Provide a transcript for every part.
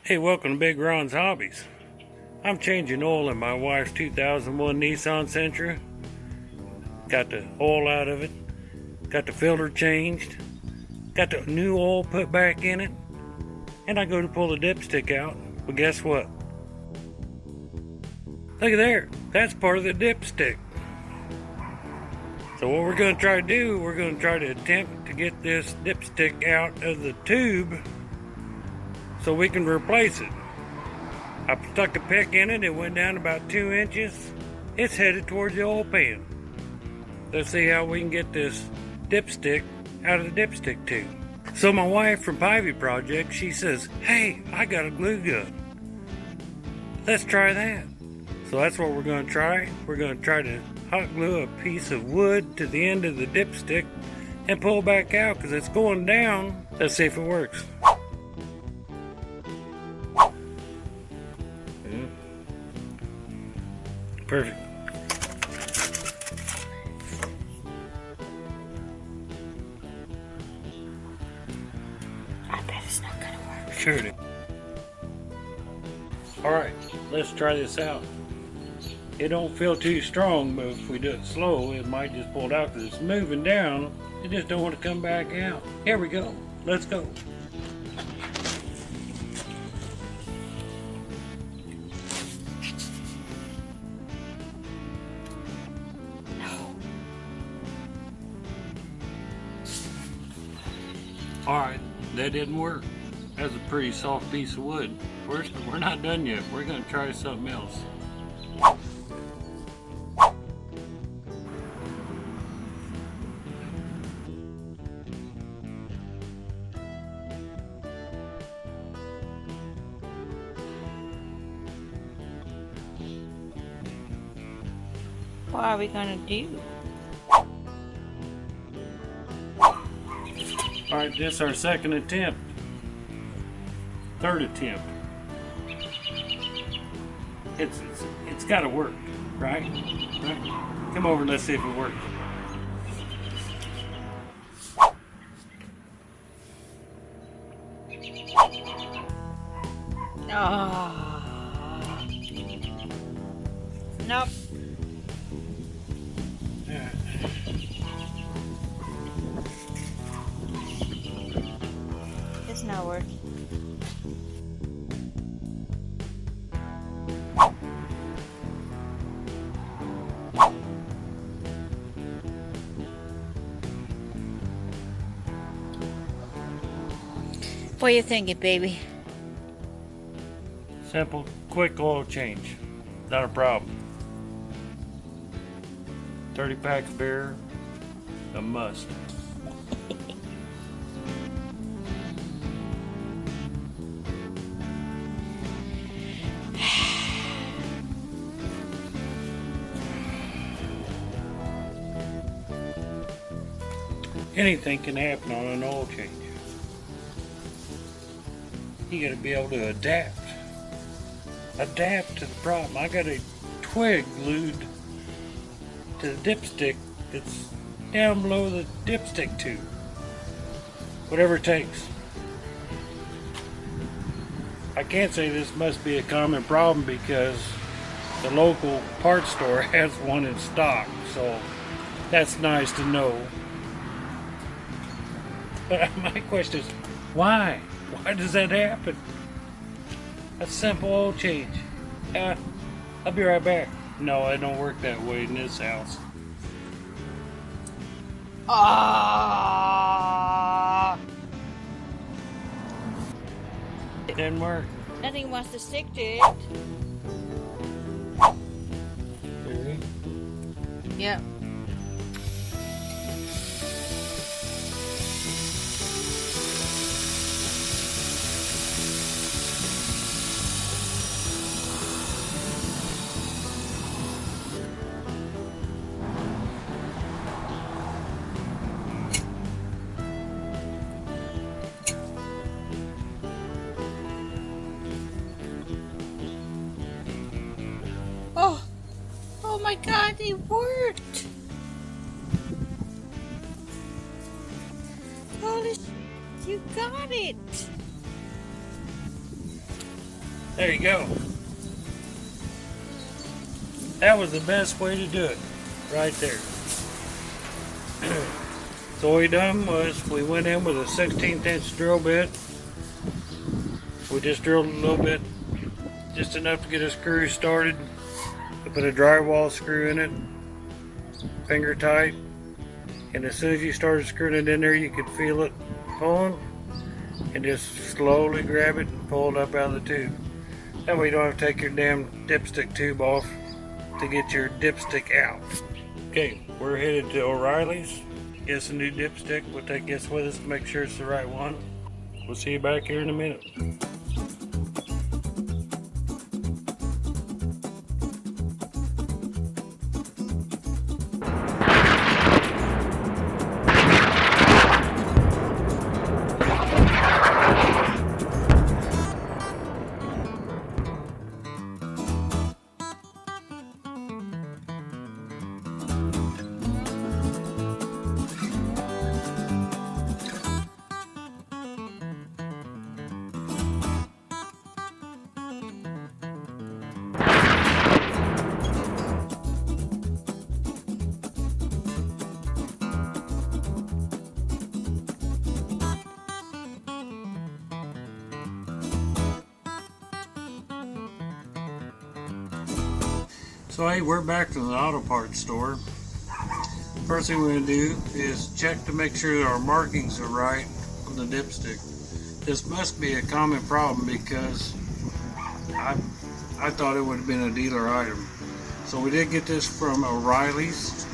Hey, welcome to Big Ron's Hobbies. I'm changing oil in my wife's 2001 Nissan Sentra. Got the oil out of it, got the filter changed, got the new oil put back in it, and I go to pull the dipstick out. But guess what? Look at there, that's part of the dipstick. So what we're going to try to do, we're going to try to attempt to get this dipstick out of the tube so we can replace it. I stuck a pick in it, it went down about 2 inches. It's headed towards the oil pan. Let's see how we can get this dipstick out of the dipstick tube. So my wife from Hobbies Project, she says, hey, I got a glue gun. Let's try that. So that's what we're going to try. We're going to try to hot glue a piece of wood to the end of the dipstick and pull back out because it's going down. Let's see if it works. Perfect. I bet it's not gonna work. Sure it is. Alright, let's try this out. It don't feel too strong, but if we do it slow, it might just pull it out because it's moving down. It just don't want to come back out. Here we go. Let's go. Alright, that didn't work. That's a pretty soft piece of wood. We're not done yet. We're going to try something else. What are we gonna do? Alright, this is our second attempt. Third attempt. It's got to work, right? Right? Come over and let's see if it works. Oh. Nope. It's not working. What are you thinking, baby? Simple, quick oil change. Not a problem. 30-pack of beer, a must. Anything can happen on an oil change. You gotta be able to adapt to the problem. I got a twig glued to the dipstick that's down below the dipstick tube. Whatever it takes. I can't say this must be a common problem because the local parts store has one in stock, so that's nice to know. But my question is, why? Why does that happen? A simple oil change. I'll be right back. No, it don't work that way in this house. It didn't work. Nothing wants to stick to it. Really? Yep. Oh my God, it worked! Holy sh**, you got it! There you go. That was the best way to do it, right there. So what we done was we went in with a 16th inch drill bit. We just drilled a little bit, just enough to get a screw started. We put a drywall screw in it, finger tight, and as soon as you started screwing it in there, you could feel it pulling, and just slowly grab it and pull it up out of the tube. That way you don't have to take your damn dipstick tube off to get your dipstick out. Okay, we're headed to O'Reilly's. Get us a new dipstick. We'll take this with us to make sure it's the right one. We'll see you back here in a minute. So hey, we're back from the auto parts store. First thing we're going to do is check to make sure that our markings are right on the dipstick. This must be a common problem because I thought it would have been a dealer item. So we did get this from O'Reilly's.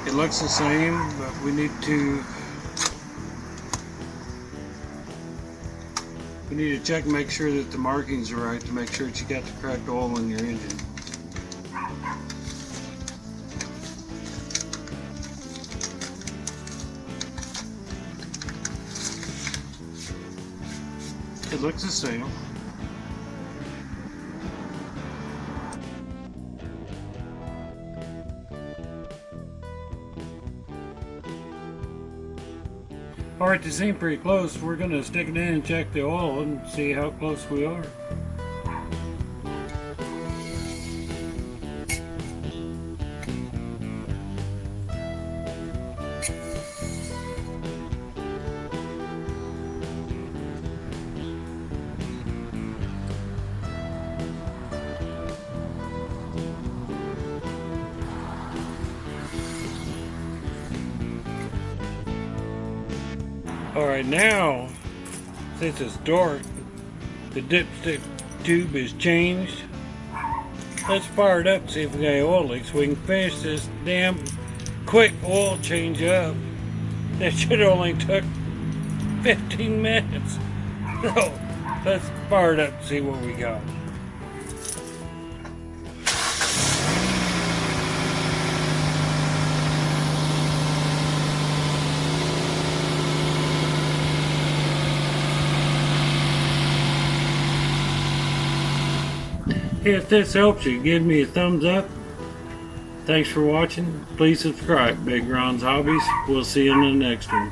It looks the same, but we need to check and make sure that the markings are right to make sure that you got the correct oil in your engine. It looks the same. Alright, they seem pretty close. We're going to stick it in and check the oil and see how close we are. Alright, now, since it's dark, the dipstick tube is changed. Let's fire it up and see if we got any oil leaks. We can finish this damn quick oil change up. That should only took 15 minutes. So, let's fire it up and see what we got. If this helps you, give me a thumbs up. Thanks for watching. Please subscribe. Big Ron's Hobbies. We'll see you in the next one.